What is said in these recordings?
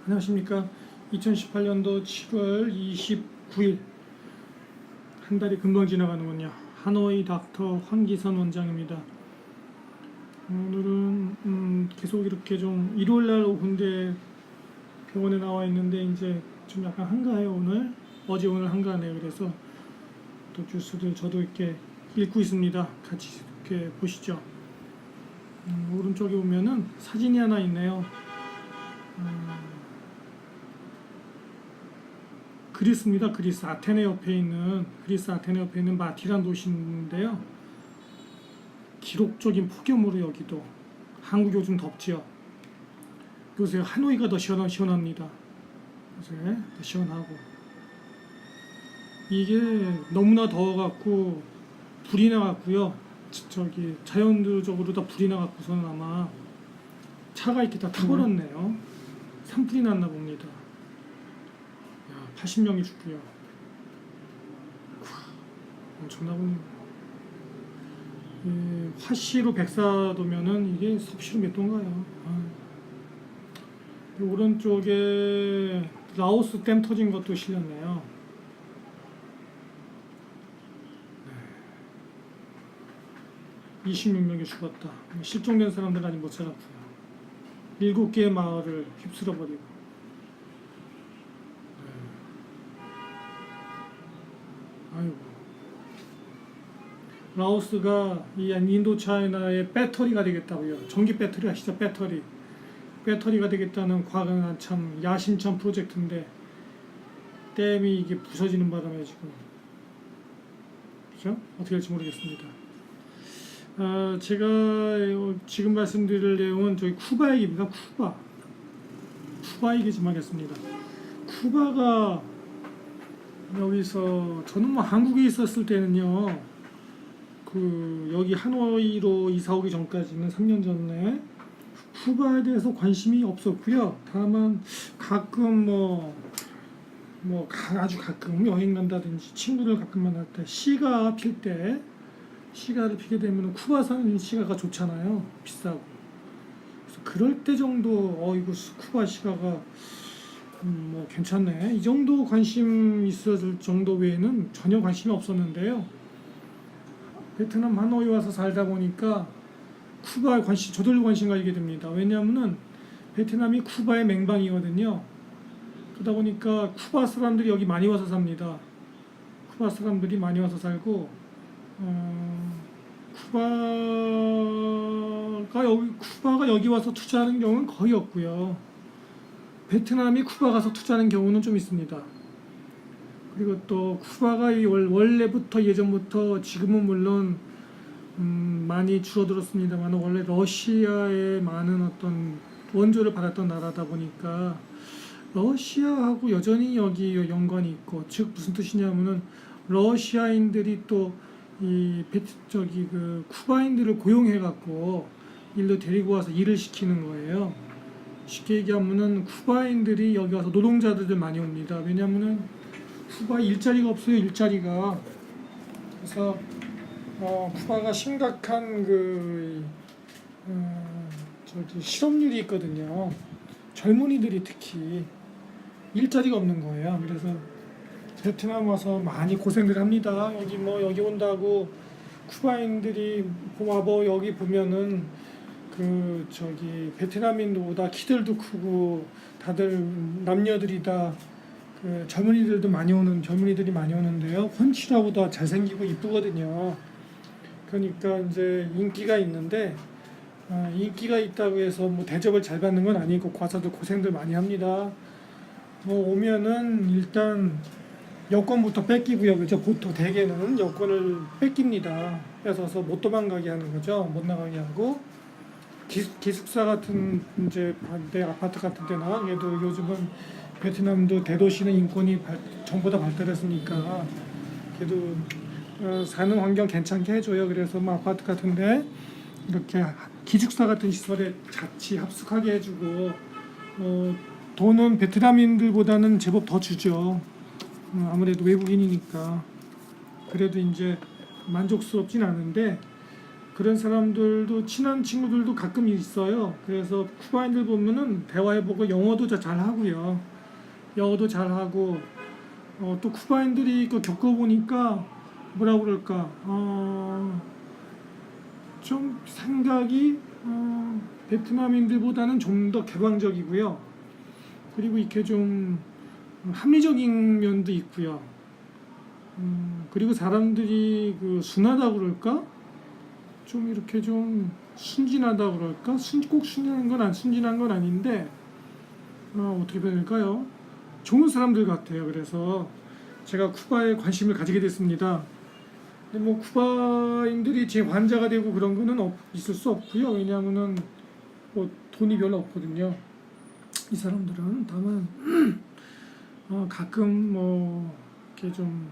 안녕하십니까. 2018년도 7월 29일 한 달이 금방 지나가는군요. 하노이 닥터 황기선 원장입니다. 오늘은 계속 이렇게 좀 일요일날 오후인데 병원에 나와 있는데 이제 좀 약간 한가해요. 오늘 어제 오늘 한가하네요. 그래서 또 뉴스들 저도 이렇게 읽고 있습니다. 같이 이렇게 보시죠. 오른쪽에 보면은 사진이 하나 있네요. 그리스입니다. 그리스 아테네 옆에 있는 마티란 도시인데요. 기록적인 폭염으로 여기도 한국 요즘 덥지요. 요새 하노이가 더 시원합니다. 요새 더 시원하고 이게 너무나 더워갖고 불이 나갖고요. 저기 자연적으로 다 불이 나갖고서는 아마 차가 이렇게 다 타버렸네요. 산불이 났나 봅니다. 80명이 죽고요. 엄청나군요. 화씨로 104도면은 이게 섭씨로 몇 도인가요? 오른쪽에 라오스 댐 터진 것도 실렸네요. 26명이 죽었다. 실종된 사람들은 아직 못 찾았고요. 7개의 마을을 휩쓸어버리고. 아이고. 라오스가 이 인도차이나의 배터리가 되겠다고요. 전기 배터리 아시죠? 배터리가 되겠다는 과거는 참 야심찬 프로젝트인데 댐이 이게 부서지는 바람에 지금 그죠? 어떻게 할지 모르겠습니다. 제가 지금 말씀드릴 내용은 저희 쿠바 얘기입니다. 쿠바 얘기 좀 하겠습니다. 쿠바가 여기서 저는 뭐 한국에 있었을 때는요, 여기 하노이로 이사 오기 전까지는 3년 전에 쿠바에 대해서 관심이 없었고요. 다만 가끔 아주 가끔 여행 간다든지 친구들 가끔 만날 때 시가를 피게 되면 쿠바 사는 시가가 좋잖아요. 비싸고. 그래서 그럴 때 정도 이거 쿠바 시가가 괜찮네. 이 정도 관심 있었을 정도 외에는 전혀 관심이 없었는데요. 베트남 하노이 와서 살다 보니까 쿠바에 저절로 관심 가지게 됩니다. 왜냐하면은 베트남이 쿠바의 맹방이거든요. 그러다 보니까 쿠바 사람들이 여기 많이 와서 삽니다. 쿠바 사람들이 많이 와서 살고, 쿠바가 여기 와서 투자하는 경우는 거의 없고요. 베트남이 쿠바 가서 투자하는 경우는 좀 있습니다. 그리고 또 쿠바가 원래부터 예전부터 지금은 물론 많이 줄어들었습니다만 원래 러시아의 많은 어떤 원조를 받았던 나라다 보니까 러시아하고 여전히 여기 연관이 있고, 즉 무슨 뜻이냐면은 러시아인들이 또 쿠바인들을 고용해 갖고 일로 데리고 와서 일을 시키는 거예요. 쉽게 얘기하면은 쿠바인들이 여기 와서 노동자들 많이 옵니다. 왜냐하면은 쿠바에 일자리가 없어요. 일자리가. 그래서 쿠바가 심각한 실업률이 있거든요. 젊은이들이 특히 일자리가 없는 거예요. 그래서 베트남 와서 많이 고생들 합니다. 여기 온다고 쿠바인들이 여기 보면은 베트남인보다 키들도 크고 다들 남녀들이 다 젊은이들이 많이 오는데요. 훤칠하고도 잘생기고 이쁘거든요. 그러니까 이제 인기가 있는데 인기가 있다고 해서 대접을 잘 받는 건 아니고 과서도 고생들 많이 합니다. 오면은 일단 여권부터 뺏기고요. 그죠? 보통 대개는 여권을 뺏깁니다. 뺏어서 못 도망가게 하는 거죠. 못 나가게 하고. 기숙사 같은 아파트 같은 데나 얘도 요즘은 베트남도 대도시는 인권이 전보다 발달했으니까 그래도 사는 환경 괜찮게 해줘요. 그래서 아파트 같은데 이렇게 기숙사 같은 시설에 같이 합숙하게 해주고 돈은 베트남인들보다는 제법 더 주죠. 아무래도 외국인이니까. 그래도 이제 만족스럽진 않은데 그런 사람들도 친한 친구들도 가끔 있어요. 그래서 쿠바인들 보면은 대화해보고 영어도 잘 하고요. 영어도 잘 하고 또 쿠바인들이 그 겪어보니까 뭐라 그럴까 좀 생각이 베트남인들보다는 좀 더 개방적이고요. 그리고 이렇게 좀 합리적인 면도 있고요. 그리고 사람들이 그 순하다 그럴까? 좀 이렇게 좀 순진하다 그럴까? 꼭 순진한 건 순진한 건 아닌데 어떻게 해야 될까요? 좋은 사람들 같아요. 그래서 제가 쿠바에 관심을 가지게 됐습니다. 근데 뭐 쿠바인들이 제 환자가 되고 그런 거는 있을 수 없고요. 왜냐하면은 뭐 돈이 별로 없거든요. 이 사람들은 다만 가끔 뭐 이렇게 좀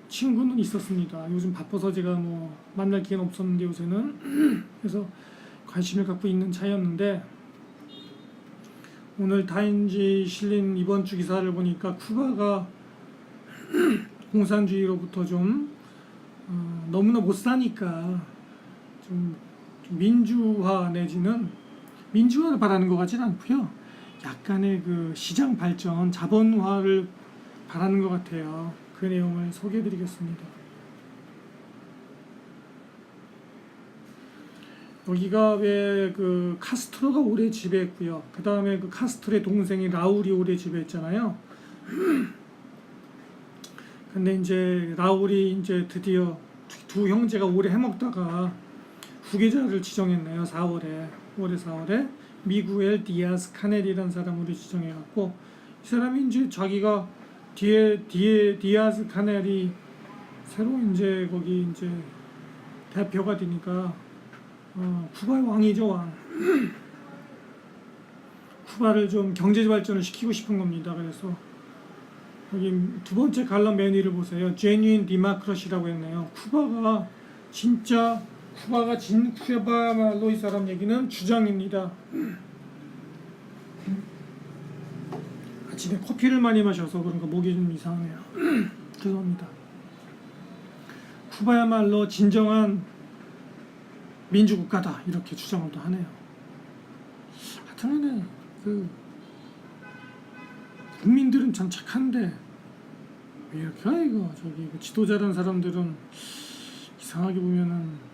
친구는 있었습니다. 요즘 바빠서 제가 뭐 만날 기회는 없었는데 요새는 그래서 관심을 갖고 있는 차였는데 오늘 타임지에 실린 이번 주 기사를 보니까 쿠바가 공산주의로부터 좀 너무나 못 사니까 좀 민주화 내지는 민주화를 바라는 것 같지는 않고요. 약간의 그 시장 발전, 자본화를 바라는 것 같아요. 그 내용을 소개해드리겠습니다. 여기가 왜 그 카스트로가 오래 지배했고요. 그 다음에 그 카스트로의 동생이 라울이 오래 지배했잖아요. 근데 이제 라울이 이제 드디어 두 형제가 오래 해먹다가 후계자를 지정했네요. 4월에 올해 4월에 미구엘 디아스 카넬이라는 사람으로 지정해갖고 이 사람이 이제 자기가 디아스 카넬이 새로 이제 거기 이제 대표가 되니까 쿠바의 왕이죠, 왕. 쿠바를 좀 경제 발전을 시키고 싶은 겁니다. 그래서 여기 두 번째 칼럼 맨 위를 보세요. Genuine Democracy라고 했네요. 쿠바가 쿠바야말로 이 사람 얘기는 주장입니다. 아침에 커피를 많이 마셔서 그런가 목이 좀 이상하네요. 죄송합니다. 쿠바야말로 진정한 민주국가다 이렇게 주장을 또 하네요. 하여튼간에 그 국민들은 참 착한데 왜 이렇게 이거 저기 지도자라는 사람들은 이상하게 보면은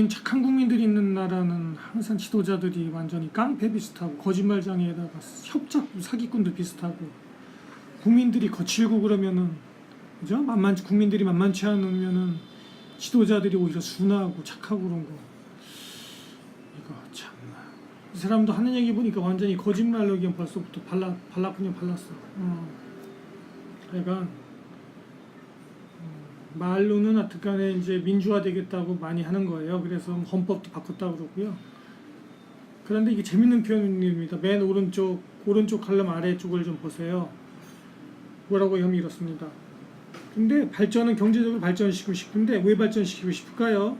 착한 국민들이 있는 나라는 항상 지도자들이 완전히 깡패 비슷하고 거짓말장애에다가 협잡 사기꾼들 비슷하고 국민들이 거칠고 그러면은 그죠? 국민들이 만만치 않으면은 지도자들이 오히려 순하고 착하고 그런 거 이거 참나 이 사람도 하는 얘기 보니까 완전히 거짓말로 그냥 벌써부터 발랐군요. 그러니까 말로는 하여튼간에 이제 민주화 되겠다고 많이 하는 거예요. 그래서 헌법도 바꿨다고 그러고요. 그런데 이게 재밌는 표현입니다. 맨 오른쪽 칼럼 아래쪽을 좀 보세요. 뭐라고 하면 이렇습니다. 근데 경제적으로 발전시키고 싶은데 왜 발전시키고 싶을까요?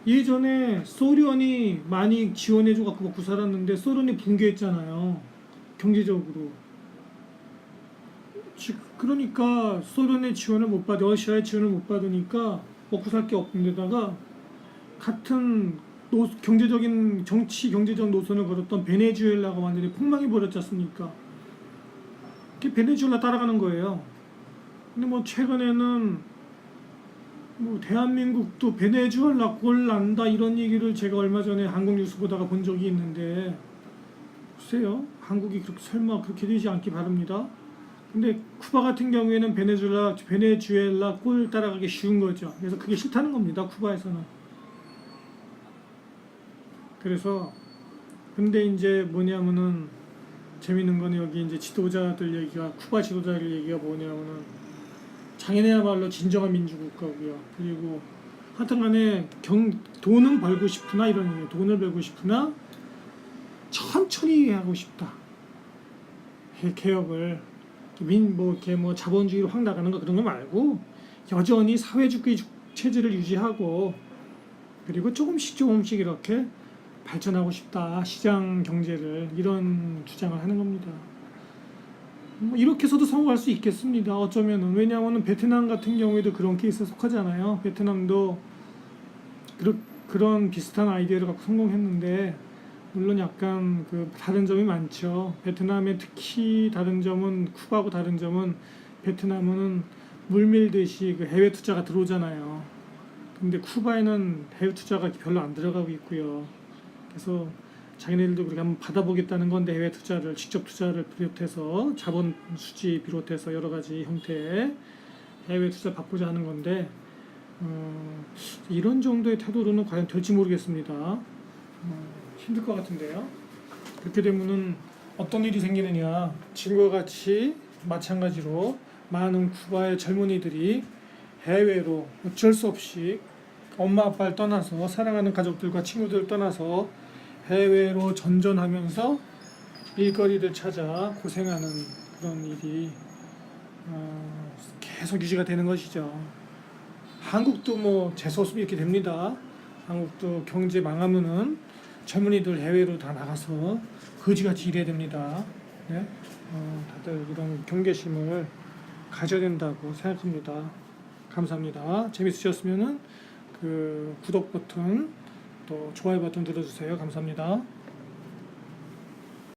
예전에 소련이 많이 지원해줘 갖고 먹고 살았는데 소련이 붕괴했잖아요. 경제적으로. 그러니까 소련의 지원을 못 받아, 러시아의 지원을 못 받으니까 먹고 살 게 없는 데다가 같은 경제적 노선을 걸었던 베네수엘라가 완전히 폭망해 버렸지 않습니까? 베네수엘라 따라가는 거예요. 근데 뭐 최근에는 뭐 대한민국도 베네수엘라 꼴 난다 이런 얘기를 제가 얼마 전에 한국 뉴스 보다가 본 적이 있는데 글쎄요, 한국이 설마 그렇게 되지 않기 바랍니다. 근데 쿠바 같은 경우에는 베네수엘라 꼴 따라가기 쉬운 거죠. 그래서 그게 싫다는 겁니다. 쿠바에서는. 그래서 근데 이제 뭐냐면은 재밌는 거는 여기 이제 지도자들 얘기가 쿠바 지도자들 얘기가 뭐냐면은 자기네야말로 진정한 민주국가고요. 그리고 하여튼간에 돈은 벌고 싶으나 이런 얘기예요. 돈을 벌고 싶으나 천천히 하고 싶다. 개혁을. 이렇게 자본주의로 확 나가는 거 그런 거 말고 여전히 사회주의 체제를 유지하고 그리고 조금씩 이렇게 발전하고 싶다. 시장 경제를 이런 주장을 하는 겁니다. 이렇게 해서도 성공할 수 있겠습니다. 어쩌면은 왜냐하면 베트남 같은 경우에도 그런 케이스에 속하잖아요. 베트남도 그런 비슷한 아이디어를 갖고 성공했는데 물론 약간 그 다른 점이 많죠. 베트남의 특히 다른 점은 쿠바하고 다른 점은 베트남은 물밀듯이 그 해외 투자가 들어오잖아요. 근데 쿠바에는 해외 투자가 별로 안 들어가고 있고요. 그래서 자기네들도 그렇게 한번 받아보겠다는 건데 해외 투자를 직접 투자를 비롯해서 자본 수지 비롯해서 여러 가지 형태의 해외 투자 받고자 하는 건데 이런 정도의 태도로는 과연 될지 모르겠습니다. 힘들 것 같은데요. 그렇게 되면은 어떤 일이 생기느냐. 지금과 같이 마찬가지로 많은 쿠바의 젊은이들이 해외로 어쩔 수 없이 엄마 아빠를 떠나서 사랑하는 가족들과 친구들을 떠나서 해외로 전전하면서 일거리를 찾아 고생하는 그런 일이 계속 유지가 되는 것이죠. 한국도 뭐 재수없이 이렇게 됩니다. 한국도 경제 망하면은 젊은이들 해외로 다 나가서 거지같이 일해야 됩니다. 네? 다들 이런 경계심을 가져야 된다고 생각합니다. 감사합니다. 재밌으셨으면은 그 구독 버튼 또 좋아요 버튼 눌러주세요. 감사합니다.